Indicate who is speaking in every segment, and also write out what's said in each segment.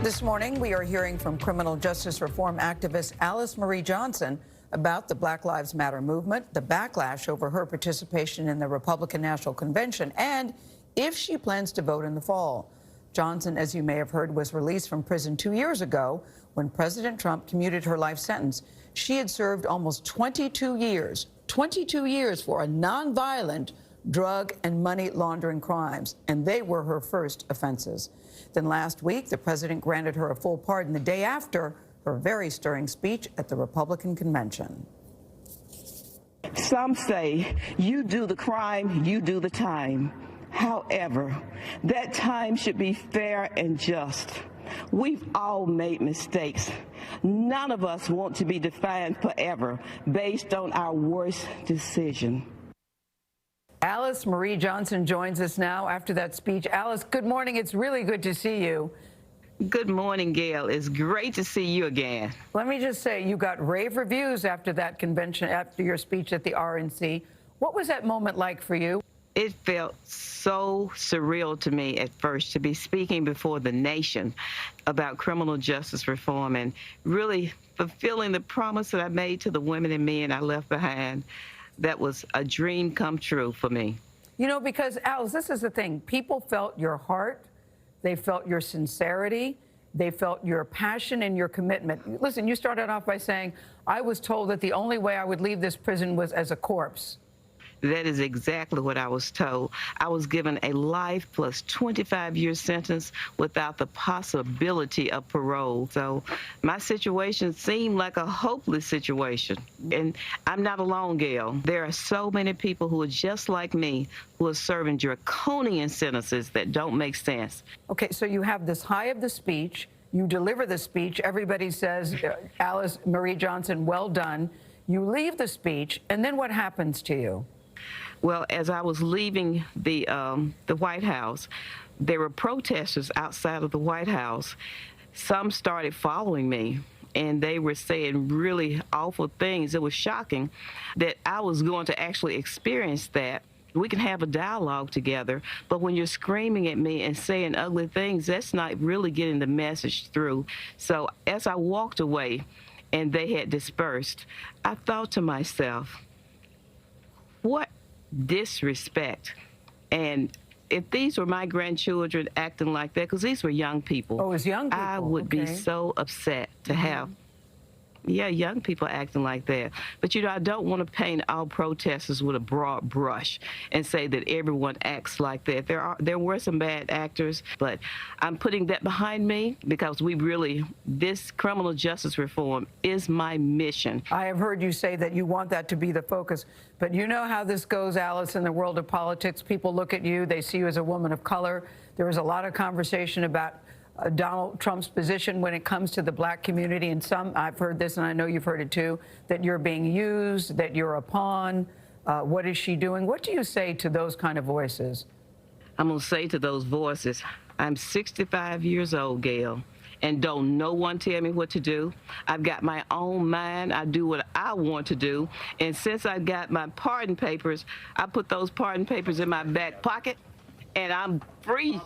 Speaker 1: This morning, we are hearing from criminal justice reform activist Alice Marie Johnson about the Black Lives Matter movement, the backlash over her participation in the Republican National Convention, and if she plans to vote in the fall. Johnson, as you may have heard, was released from prison 2 years ago when President Trump commuted her life sentence. She had served almost 22 years for a nonviolent drug and money laundering crimes, and they were her first offenses. Then last week, the president granted her a full pardon the day after her very stirring speech at the Republican convention.
Speaker 2: Some say you do the crime, you do the time. However, that time should be fair and just. We've all made mistakes. None of us want to be defined forever based on our worst decision.
Speaker 1: Alice Marie Johnson joins us now after that speech. Alice, good morning. It's really good to see you.
Speaker 2: Good morning, Gail. It's great to see you again.
Speaker 1: Let me just say, you got rave reviews after that convention, after your speech at the RNC. What was that moment like for you?
Speaker 2: It felt so surreal to me at first to be speaking before the nation about criminal justice reform and really fulfilling the promise that I made to the women and men I left behind. That was a dream come true for me.
Speaker 1: You know, because, Alice, this is the thing. People felt your heart. They felt your sincerity. They felt your passion and your commitment. Listen, you started off by saying, I was told that the only way I would leave this prison was as a corpse.
Speaker 2: That is exactly what I was told. I was given a life plus 25-year sentence without the possibility of parole. So my situation seemed like a hopeless situation. And I'm not alone, Gail. There are so many people who are just like me who are serving draconian sentences that don't make sense.
Speaker 1: Okay, so you have this high of the speech. You deliver the speech. Everybody says, Alice Marie Johnson, well done. You leave the speech, and then what happens to you?
Speaker 2: Well, as I was leaving the White House, there were protesters outside of the White House. Some started following me, and they were saying really awful things. It was shocking that I was going to actually experience that. We can have a dialogue together, but when you're screaming at me and saying ugly things, that's not really getting the message through. So as I walked away and they had dispersed, I thought to myself, what disrespect. And if these were my grandchildren acting like that, because these were young people.
Speaker 1: Oh, it was young people.
Speaker 2: I would be so upset to have, young people acting like that. But, you know, I don't want to paint all protesters with a broad brush and say that everyone acts like that. There were some bad actors, but I'm putting that behind me because this criminal justice reform is my mission.
Speaker 1: I have heard you say that you want that to be the focus, but you know how this goes, Alice, in the world of politics. People look at you, they see you as a woman of color. There was a lot of conversation about Donald Trump's position when it comes to the black community, and I've heard this, and I know you've heard it too, that you're being used, that you're a pawn. What is she doing? What do you say to those kind of voices?
Speaker 2: I'm going to say to those voices, I'm 65 years old, Gail, and don't no one tell me what to do. I've got my own mind. I do what I want to do. And since I got my pardon papers, I put those pardon papers in my back pocket, and I'm free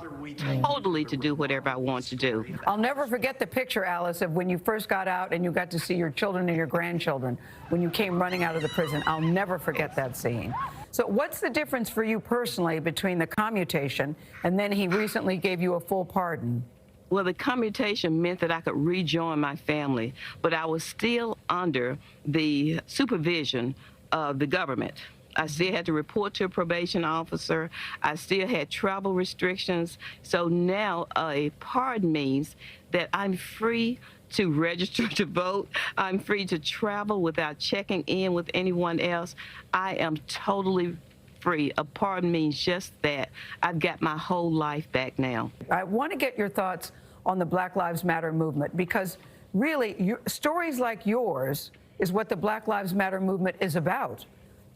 Speaker 2: totally to do whatever I want to do.
Speaker 1: I'll never forget the picture, Alice, of when you first got out and you got to see your children and your grandchildren when you came running out of the prison. I'll never forget that scene. So what's the difference for you personally between the commutation and then he recently gave you a full pardon?
Speaker 2: Well, the commutation meant that I could rejoin my family, but I was still under the supervision of the government. I still had to report to a probation officer. I still had travel restrictions. So now a pardon means that I'm free to register to vote. I'm free to travel without checking in with anyone else. I am totally free. A pardon means just that. I've got my whole life back now.
Speaker 1: I want to get your thoughts on the Black Lives Matter movement, because really stories like yours is what the Black Lives Matter movement is about.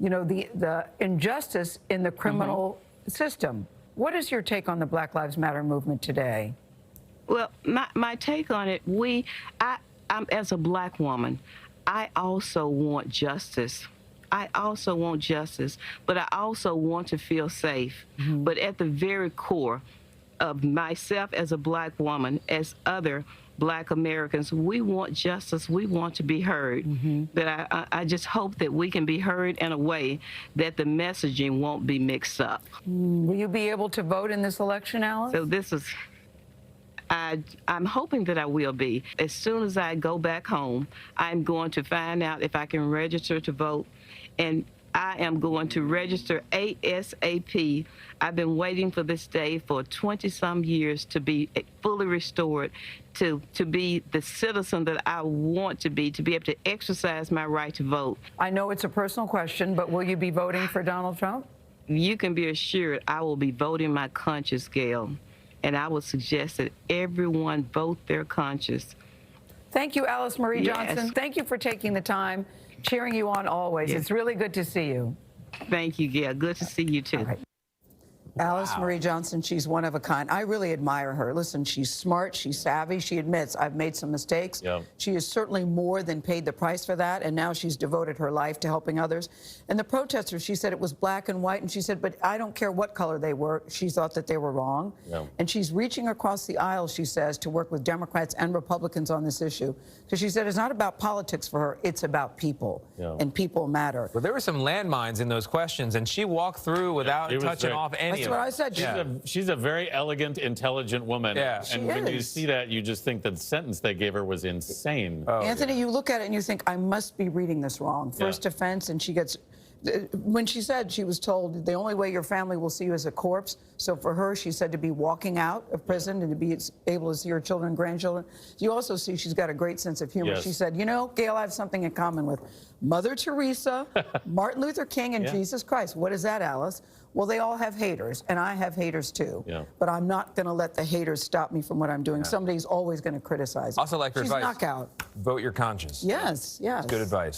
Speaker 1: You know, the injustice in the criminal system. What is your take on the Black Lives Matter movement today?
Speaker 2: Well, my take on it, I'm as a black woman, I also want justice. I also want justice, but I also want to feel safe. But at the very core, of myself as a black woman, as other black Americans, we want justice. We want to be heard. But I just hope that we can be heard in a way that the messaging won't be mixed up.
Speaker 1: Will you be able to vote in this election, Alice?
Speaker 2: So this is, I'm hoping that I will be. As soon as I go back home, I'm going to find out if I can register to vote, and I am going to register ASAP. I've been waiting for this day for 20-some years to be fully restored, to be the citizen that I want to be able to exercise my right to vote.
Speaker 1: I know it's a personal question, but will you be voting for Donald Trump?
Speaker 2: You can be assured I will be voting my conscience, Gail, and I would suggest that everyone vote their conscience.
Speaker 1: Thank you, Alice Marie
Speaker 2: Yes.
Speaker 1: Johnson. Thank you for taking the time, cheering you on always.
Speaker 2: Yes.
Speaker 1: It's really good to see you.
Speaker 2: Thank you, Gail. Good to see you, too.
Speaker 1: All right. Alice Marie Johnson, she's one of a kind. I really admire her. Listen, she's smart, she's savvy. She admits, I've made some mistakes.
Speaker 3: Yeah.
Speaker 1: She has certainly more than paid the price for that, and now she's devoted her life to helping others. And the protesters, she said it was black and white, and she said, but I don't care what color they were. She thought that they were wrong.
Speaker 3: Yeah.
Speaker 1: And she's reaching across the aisle, she says, to work with Democrats and Republicans on this issue. Because she said it's not about politics for her, it's about people.
Speaker 3: Yeah.
Speaker 1: And people matter.
Speaker 4: Well, there were some landmines in those questions, and she walked through without
Speaker 3: it was
Speaker 4: touching
Speaker 3: very-
Speaker 4: off any
Speaker 1: That's
Speaker 4: of
Speaker 1: what
Speaker 4: it.
Speaker 1: I said.
Speaker 4: Yeah.
Speaker 3: She's a very elegant, intelligent woman.
Speaker 4: Yeah.
Speaker 3: And
Speaker 1: She
Speaker 3: when you
Speaker 1: is.
Speaker 3: see that, you just think that the sentence they gave her was insane.
Speaker 1: Anthony, you look at it and you think, I must be reading this wrong. First offense, and she gets, when she said she was told the only way your family will see you is a corpse. So for her, she said to be walking out of prison and to be able to see her children and grandchildren. You also see she's got a great sense of humor.
Speaker 3: Yes.
Speaker 1: She said, you know, Gail, I have something in common with Mother Teresa, Martin Luther King, and
Speaker 3: Yeah.
Speaker 1: Jesus Christ. What is that, Alice? Well, they all have haters, and I have haters too.
Speaker 3: Yeah.
Speaker 1: But I'm not going to let the haters stop me from what I'm doing. Somebody's always going to criticize.
Speaker 4: Also like her
Speaker 1: She's
Speaker 4: advice.
Speaker 1: knockout.
Speaker 4: Vote your conscience.
Speaker 1: Yes, yes.
Speaker 4: Good advice.